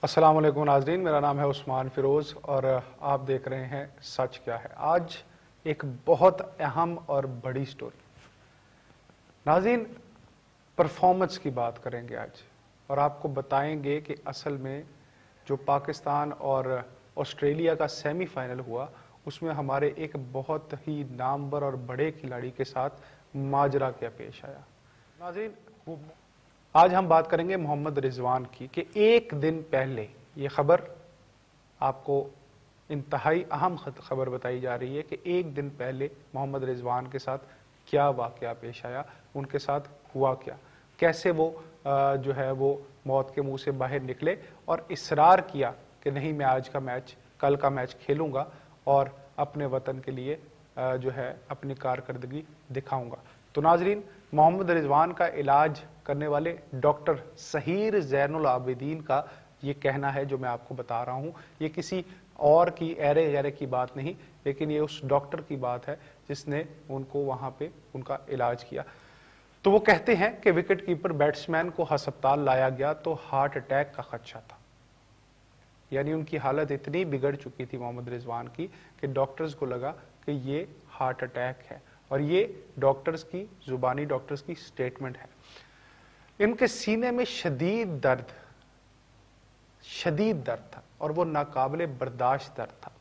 अस्सलाम वालेकुम नाज़रीन, मेरा नाम है उस्मान फ़िरोज़ और आप देख रहे हैं सच क्या है। आज एक बहुत अहम और बड़ी स्टोरी नाज़रीन, परफॉर्मेंस की बात करेंगे आज और आपको बताएंगे कि असल में जो पाकिस्तान और ऑस्ट्रेलिया का सेमीफाइनल हुआ उसमें हमारे एक बहुत ही नामवर और बड़े खिलाड़ी के साथ माजरा क्या पेश आया। नाज़रीन, आज हम बात करेंगे मोहम्मद रिजवान की कि एक दिन पहले, ये खबर आपको इंतहाई अहम खबर बताई जा रही है कि एक दिन पहले मोहम्मद रिजवान के साथ क्या वाकया पेश आया, उनके साथ हुआ क्या, कैसे वो जो है वो मौत के मुंह से बाहर निकले और इसरार किया कि नहीं, मैं आज का मैच, कल का मैच खेलूंगा और अपने वतन के लिए जो है अपनी कारकर्दगी दिखाऊंगा। तो नाजरीन, मोहम्मद रिजवान का इलाज करने वाले डॉक्टर सहीर ज़ैनुल आबिदीन का ये कहना है जो मैं आपको बता रहा हूँ। ये किसी और की ऐरे गैरे की बात नहीं, लेकिन ये उस डॉक्टर की बात है जिसने उनको वहां पे उनका इलाज किया। तो वो कहते हैं कि विकेट कीपर बैट्समैन को अस्पताल लाया गया तो हार्ट अटैक का खदशा था। यानी उनकी हालत इतनी बिगड़ चुकी थी मोहम्मद रिजवान की कि डॉक्टर्स को लगा कि ये हार्ट अटैक है, और ये डॉक्टर्स की जुबानी डॉक्टर्स की स्टेटमेंट है। इनके सीने में शदीद दर्द था और वो नाकाबिले बर्दाश्त दर्द था।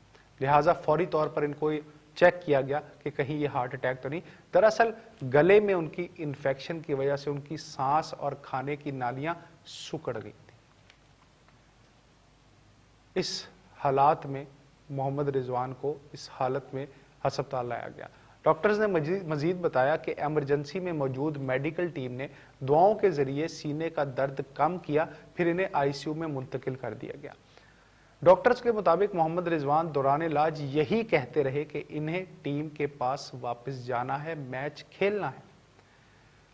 लिहाजा फौरी तौर पर इनको चेक किया गया कि कहीं ये हार्ट अटैक तो नहीं। दरअसल गले में उनकी इन्फेक्शन की वजह से उनकी सांस और खाने की नालियां सुकड़ गई थी। इस हालात में मोहम्मद रिजवान को इस हालत में अस्पताल लाया गया। डॉक्टर्स ने मजीद बताया कि इमरजेंसी में मौजूद मेडिकल टीम ने दुआओं के जरिए सीने का दर्द कम किया, फिर इन्हें आईसीयू में मुंतकिल कर दिया गया। डॉक्टर्स के मुताबिक मोहम्मद रिजवान दौरान इलाज यही कहते रहे कि इन्हें टीम के पास वापस जाना है, मैच खेलना है।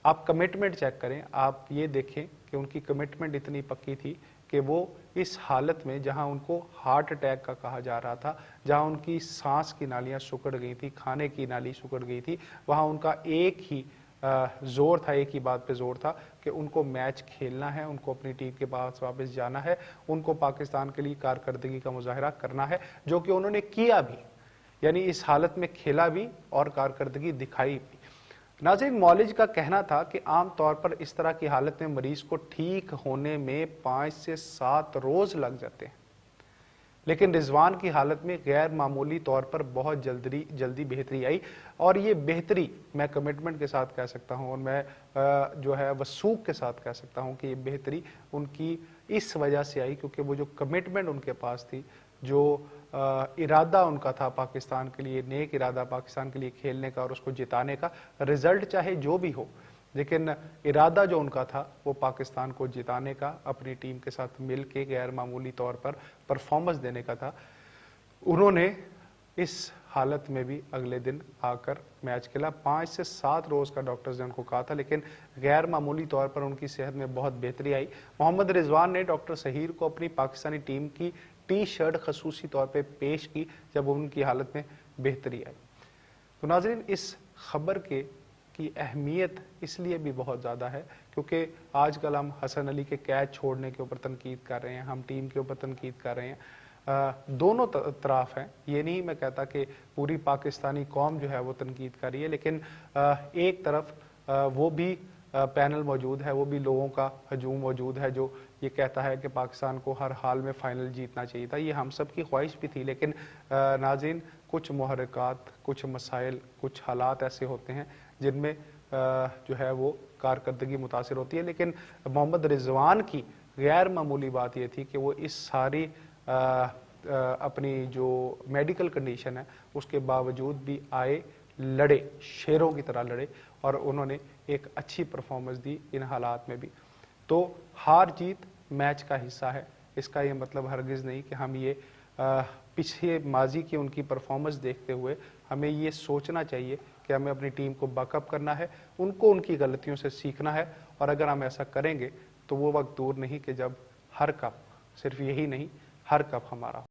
आप कमिटमेंट चेक करें, आप ये देखें कि उनकी कमिटमेंट इतनी पक्की थी कि वो इस हालत में, जहां उनको हार्ट अटैक का कहा जा रहा था, जहां उनकी सांस की नालियां सुकड़ गई थी, खाने की नाली सुकड़ गई थी, वहां उनका एक ही जोर था, एक ही बात पे जोर था कि उनको मैच खेलना है, उनको अपनी टीम के पास वापस जाना है, उनको पाकिस्तान के लिए कारकर्दगी का मुजाहरा करना है, जो कि उन्होंने किया भी। यानी इस हालत में खेला भी और कारकर्दगी दिखाई भी। नाज़रीन, मौलिज का कहना था कि आम तौर पर इस तरह की हालत में मरीज को ठीक होने में 5 से 7 रोज लग जाते हैं, लेकिन रिजवान की हालत में गैर मामूली तौर पर बहुत जल्दी बेहतरी आई। और ये बेहतरी मैं कमिटमेंट के साथ कह सकता हूँ और मैं जो है वसूख के साथ कह सकता हूँ कि ये बेहतरी उनकी इस वजह से आई क्योंकि वो जो कमिटमेंट उनके पास थी, जो इरादा उनका था पाकिस्तान के लिए, नेक इरादा पाकिस्तान के लिए खेलने का और उसको जिताने का, रिजल्ट चाहे जो भी हो, लेकिन इरादा जो उनका था वो पाकिस्तान को जिताने का, अपनी टीम के साथ मिल के गैर मामूली तौर पर परफॉर्मेंस देने का था। उन्होंने इस हालत में भी अगले दिन आकर मैच खेला। 5 से 7 रोज का डॉक्टर्स ने उनको कहा था, लेकिन गैर मामूली तौर पर उनकी सेहत में बहुत बेहतरी आई। मोहम्मद रिजवान ने डॉक्टर सहीर को अपनी पाकिस्तानी टीम की टी शर्ट खसूसी तौर पर पेश की जब उनकी हालत में बेहतरी आई। तो नाज़रीन, इस खबर की अहमियत इसलिए भी बहुत ज़्यादा है क्योंकि आजकल हम हसन अली के कैच छोड़ने के ऊपर तनकीद कर रहे हैं, हम टीम के ऊपर तनकीद कर रहे हैं। दोनों तरफ हैं, ये नहीं मैं कहता कि पूरी पाकिस्तानी कौम जो है वो तनकीद कर रही है, लेकिन एक तरफ वो भी पैनल मौजूद है, वो भी लोगों का हजूम मौजूद है जो ये कहता है कि पाकिस्तान को हर हाल में फाइनल जीतना चाहिए था। ये हम सब की ख्वाहिश भी थी, लेकिन नाज़रीन, कुछ मुहर्रिकात, कुछ मसाइल, कुछ हालात ऐसे होते हैं जिनमें जो है वो कारकर्दगी मुतासिर होती है। लेकिन मोहम्मद रिजवान की गैर मामूली बात ये थी कि वो इस सारी अपनी जो मेडिकल कंडीशन है उसके बावजूद भी आए, लड़े, शेरों की तरह लड़े और उन्होंने एक अच्छी परफॉर्मेंस दी इन हालात में भी। तो हार जीत मैच का हिस्सा है, इसका ये मतलब हरगिज़ नहीं कि हम ये पिछले माजी की उनकी परफॉर्मेंस देखते हुए हमें ये सोचना चाहिए कि हमें अपनी टीम को बैकअप करना है, उनको उनकी गलतियों से सीखना है। और अगर हम ऐसा करेंगे तो वो वक्त दूर नहीं कि जब हर कप, सिर्फ यही नहीं, हर कप हमारा